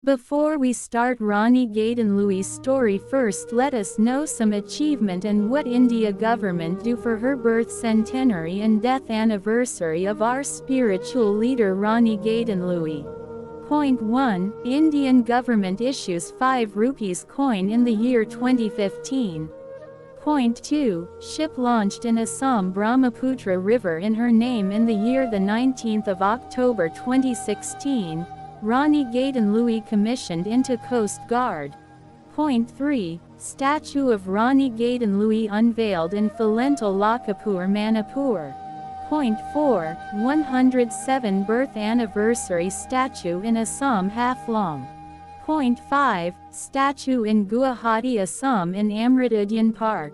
Before we start Rani Gaidinliu's story, first let us know some achievement and what India government do for her birth centenary and death anniversary of our spiritual leader Rani Gaidinliu. Point 1. Indian government issues 5 rupees coin in the year 2015. Point 2. Ship launched in Assam Brahmaputra River in her name in the year the 19th of October 2016. Rani Gaidinliu commissioned into Coast Guard. Point 3. Statue of Rani Gaidinliu unveiled in Philental Lakapur, Manipur. Point 4. 107 birth anniversary statue in Assam Haflong. Point 5. Statue in Guwahati, Assam in Amrit Udyan Park.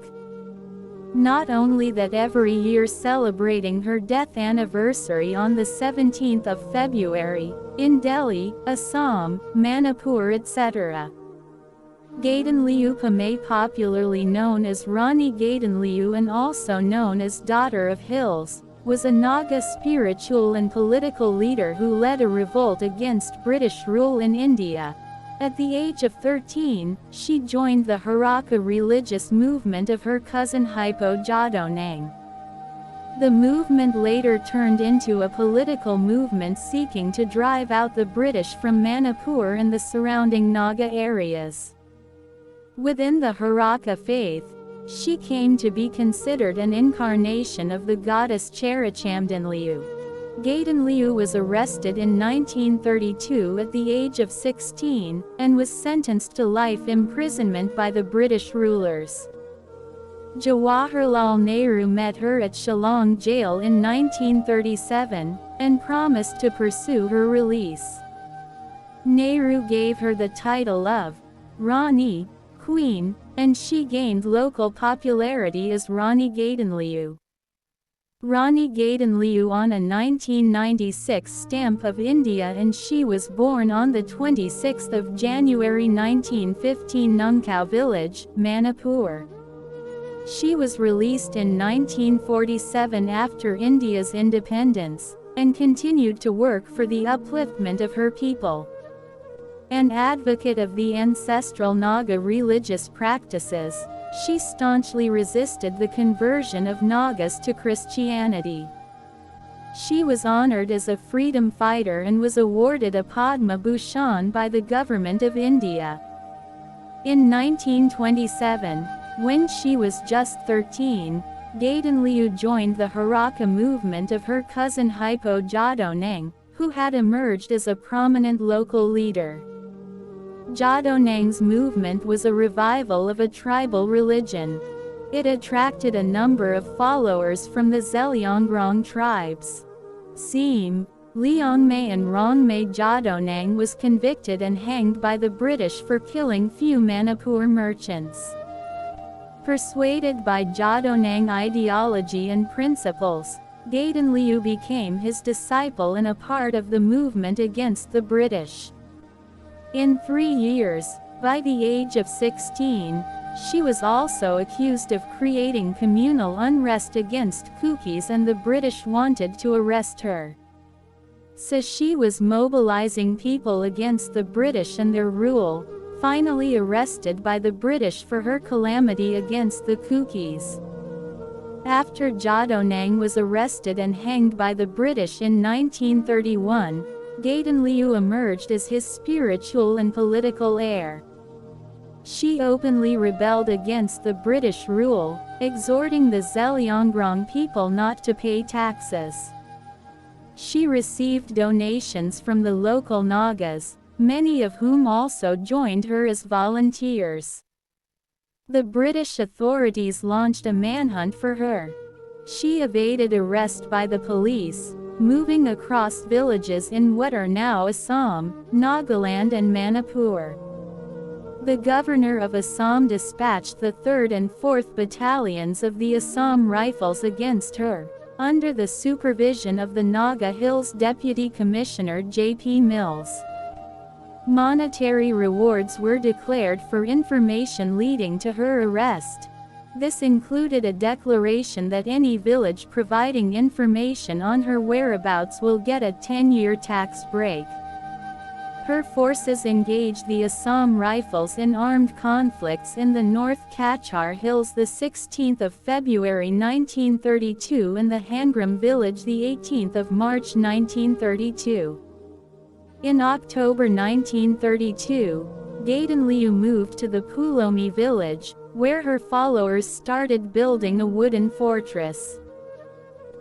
Not only that, every year celebrating her death anniversary on the 17th of February, in Delhi, Assam, Manipur, etc. Gaidinliu Pamay, popularly known as Rani Gaidinliu and also known as Daughter of Hills, was a Naga spiritual and political leader who led a revolt against British rule in India. At the age of 13, she joined the Hereka religious movement of her cousin Hypo Jadonang. The movement later turned into a political movement seeking to drive out the British from Manipur and the surrounding Naga areas. Within the Hereka faith, she came to be considered an incarnation of the goddess Gaidinliu. Gaidinliu was arrested in 1932 at the age of 16, and was sentenced to life imprisonment by the British rulers. Jawaharlal Nehru met her at Shillong jail in 1937, and promised to pursue her release. Nehru gave her the title of Rani, Queen, and she gained local popularity as Rani Gaidinliu. Rani Gaidinliu on a 1996 stamp of India, and she was born on the 26th of January 1915 Nungkau village, Manipur. She was released in 1947 after India's independence, and continued to work for the upliftment of her people. An advocate of the ancestral Naga religious practices, she staunchly resisted the conversion of Nagas to Christianity. She was honored as a freedom fighter and was awarded a Padma Bhushan by the Government of India. In 1927, when she was just 13, Gaidinliu joined the Hereka movement of her cousin Hypo Jadonang, who had emerged as a prominent local leader. Jadonang's movement was a revival of a tribal religion. It attracted a number of followers from the Zeliangrong tribes. Seem, Leongmay and Rongmay. Jadonang was convicted and hanged by the British for killing few Manipur merchants. Persuaded by Jadonang ideology and principles, Gaidinliu became his disciple and a part of the movement against the British. In 3 years, by the age of 16, she was also accused of creating communal unrest against Kukis, and the British wanted to arrest her. So she was mobilizing people against the British and their rule, finally arrested by the British for her calamity against the Kukis. After Jadonang was arrested and hanged by the British in 1931, Gaidinliu emerged as his spiritual and political heir. She openly rebelled against the British rule, exhorting the Zeliangrong people not to pay taxes. She received donations from the local Nagas, many of whom also joined her as volunteers. The British authorities launched a manhunt for her. She evaded arrest by the police, moving across villages in what are now Assam, Nagaland and Manipur. The governor of Assam dispatched the 3rd and 4th battalions of the Assam Rifles against her, under the supervision of the Naga Hills Deputy Commissioner J.P. Mills. Monetary rewards were declared for information leading to her arrest. This included a declaration that any village providing information on her whereabouts will get a 10-year tax break. Her forces engaged the Assam Rifles in armed conflicts in the North Kachar Hills the 16th of February 1932 and the Hangram village the 18th of March 1932. In October 1932, Gaidinliu moved to the Pulomi village, where her followers started building a wooden fortress.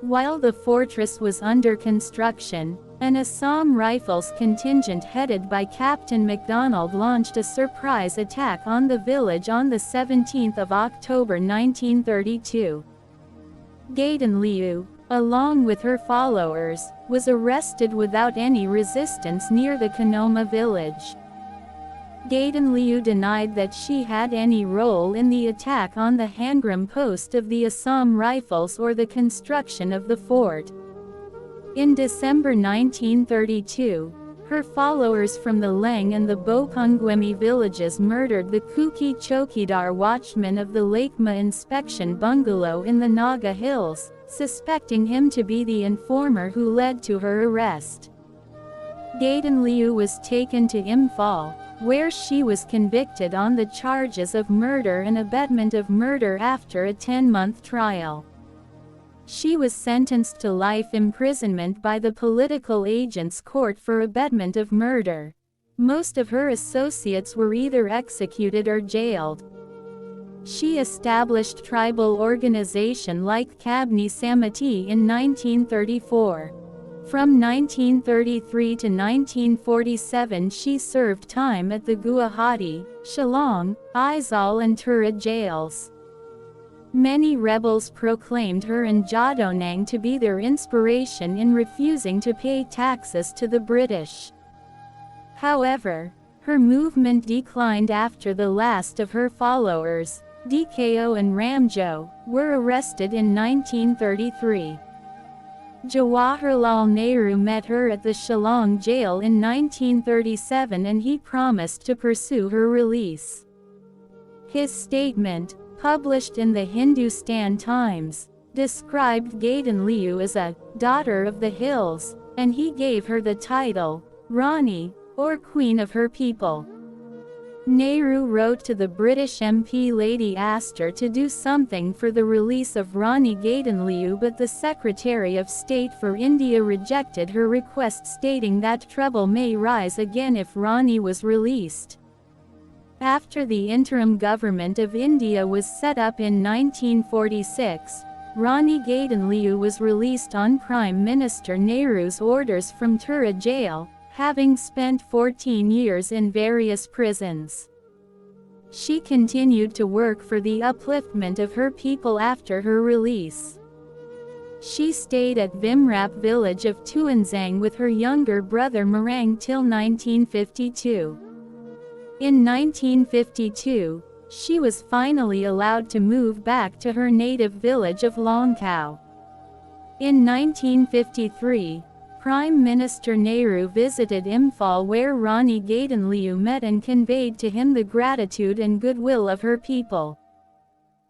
While the fortress was under construction, an Assam Rifles contingent headed by Captain MacDonald launched a surprise attack on the village on the 17th of October 1932. Gaidinliu, along with her followers, was arrested without any resistance near the Kanoma village. Gaidinliu denied that she had any role in the attack on the Hangram post of the Assam Rifles or the construction of the fort. In December 1932, her followers from the Leng and the Bopungwemi villages murdered the Kuki Chokidar watchman of the Lakema inspection bungalow in the Naga Hills, suspecting him to be the informer who led to her arrest. Gaidinliu was taken to Imphal, where she was convicted on the charges of murder and abetment of murder after a 10-month trial. She was sentenced to life imprisonment by the Political Agents Court for abetment of murder. Most of her associates were either executed or jailed. She established tribal organization like Kabni Samiti in 1934. From 1933 to 1947 she served time at the Guwahati, Shillong, Aizawl and Tura jails. Many rebels proclaimed her and Jadonang to be their inspiration in refusing to pay taxes to the British. However, her movement declined after the last of her followers, DKO and Ramjo, were arrested in 1933. Jawaharlal Nehru met her at the Shillong jail in 1937 and he promised to pursue her release. His statement, published in the Hindustan Times, described Gaidinliu as a daughter of the hills, and he gave her the title, Rani, or Queen of her people. Nehru wrote to the British MP Lady Astor to do something for the release of Rani Gaidinliu, but the Secretary of State for India rejected her request, stating that trouble may rise again if Rani was released. After the interim government of India was set up in 1946, Rani Gaidinliu was released on Prime Minister Nehru's orders from Tura jail, having spent 14 years in various prisons. She continued to work for the upliftment of her people after her release. She stayed at Vimrap village of Tuanzang with her younger brother Marang till 1952. In 1952, she was finally allowed to move back to her native village of Longkau. In 1953, Prime Minister Nehru visited Imphal, where Rani Gaidinliu met and conveyed to him the gratitude and goodwill of her people.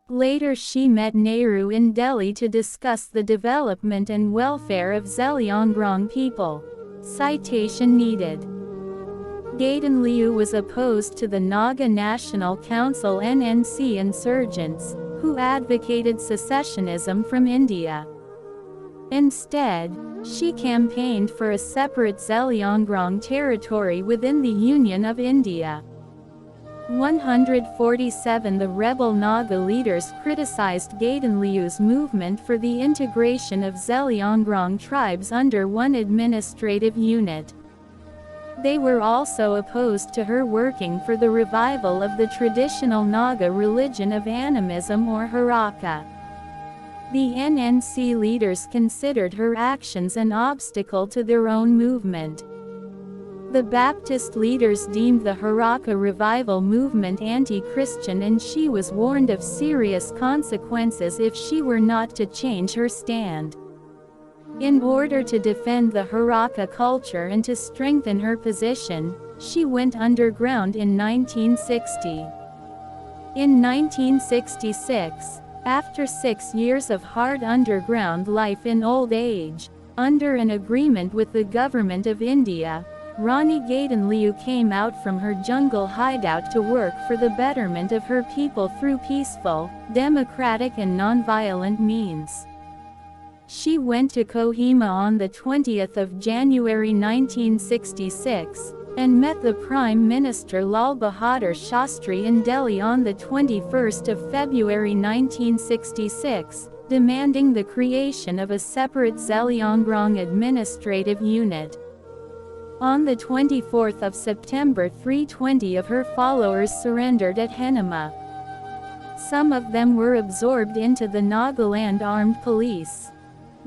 Later she met Nehru in Delhi to discuss the development and welfare of Zeliangrong people. Citation needed. Gaidinliu was opposed to the Naga National Council (NNC) insurgents, who advocated secessionism from India. Instead, she campaigned for a separate Zeliangrong territory within the Union of India. 147 The rebel Naga leaders criticized Gaidinliu's movement for the integration of Zeliangrong tribes under one administrative unit. They were also opposed to her working for the revival of the traditional Naga religion of animism or Hereka. The NNC leaders considered her actions an obstacle to their own movement. The Baptist leaders deemed the Hereka revival movement anti-Christian, and she was warned of serious consequences if she were not to change her stand. In order to defend the Hereka culture and to strengthen her position, she went underground in 1960. In 1966, after 6 years of hard underground life in old age, under an agreement with the Government of India, Rani Gaidinliu came out from her jungle hideout to work for the betterment of her people through peaceful, democratic and non-violent means. She went to Kohima on the 20th of January 1966, and met the Prime Minister Lal Bahadur Shastri in Delhi on the 21st of February 1966, demanding the creation of a separate Zeliangrong administrative unit. On the 24th of September 320 of her followers surrendered at Henema. Some of them were absorbed into the Nagaland Armed Police.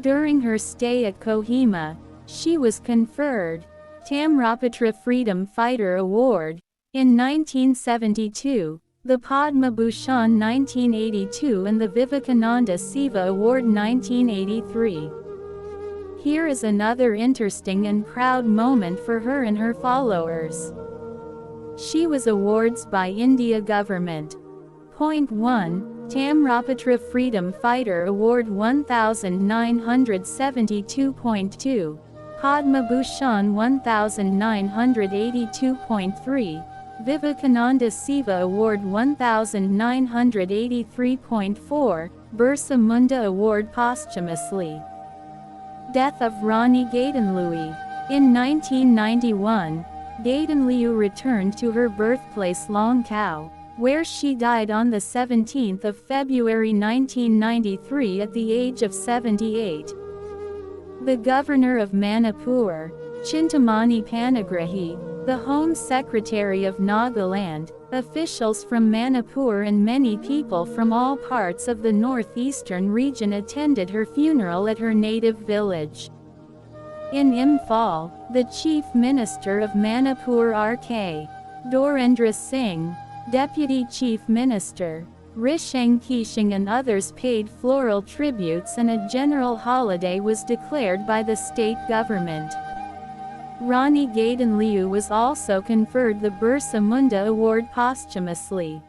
During her stay at Kohima, she was conferred Tamrapatra Freedom Fighter Award in 1972, the Padma Bhushan 1982 and the Vivekananda Seva Award 1983. Here is another interesting and proud moment for her and her followers. She was awards by India government. Point 1. Tamrapatra Freedom Fighter Award 1972.2, Padma Bhushan 1982.3, Vivekananda Seva Award 1983.4, Birsa Munda Award posthumously. Death of Rani Gaidinliu. In 1991, Gaidinliu returned to her birthplace Longkao, where she died on the 17th of February 1993 at the age of 78. The governor of Manipur, Chintamani Panigrahi, the Home Secretary of Nagaland, officials from Manipur and many people from all parts of the northeastern region attended her funeral at her native village. In Imphal, the Chief Minister of Manipur R.K. Dorendra Singh, Deputy Chief Minister Risheng Kishing and others paid floral tributes, and a general holiday was declared by the state government. Rani Gaidinliu was also conferred the Birsa Munda Award posthumously.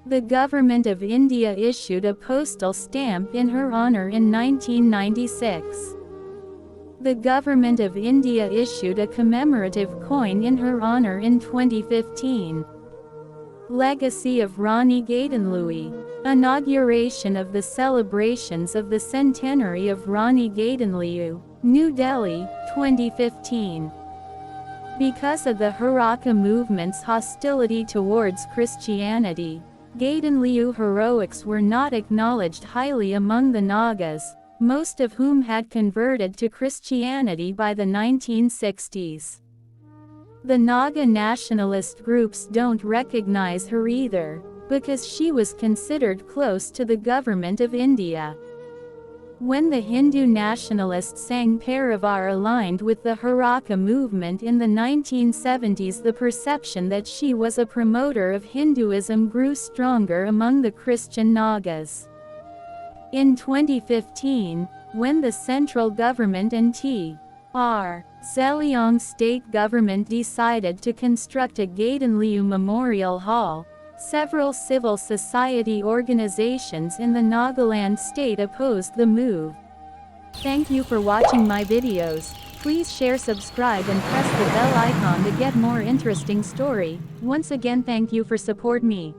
The Government of India issued a postal stamp in her honour in 1996. The Government of India issued a commemorative coin in her honour in 2015. Legacy of Rani Gaidinliu. Inauguration of the celebrations of the centenary of Rani Gaidinliu, New Delhi, 2015. Because of the Hereka movement's hostility towards Christianity, Gaidinliu heroics were not acknowledged highly among the Nagas, most of whom had converted to Christianity by the 1960s. The Naga nationalist groups don't recognize her either, because she was considered close to the government of India. When the Hindu nationalist Sangh Parivar aligned with the Hereka movement in the 1970s, the perception that she was a promoter of Hinduism grew stronger among the Christian Nagas. In 2015, when the central government and T.R. Zeliang state government decided to construct a Gaidinliu Memorial Hall, several civil society organizations in the Nagaland state opposed the move. Thank you for watching my videos. Please share, subscribe and press the bell icon to get more interesting story. Once again, thank you for support me.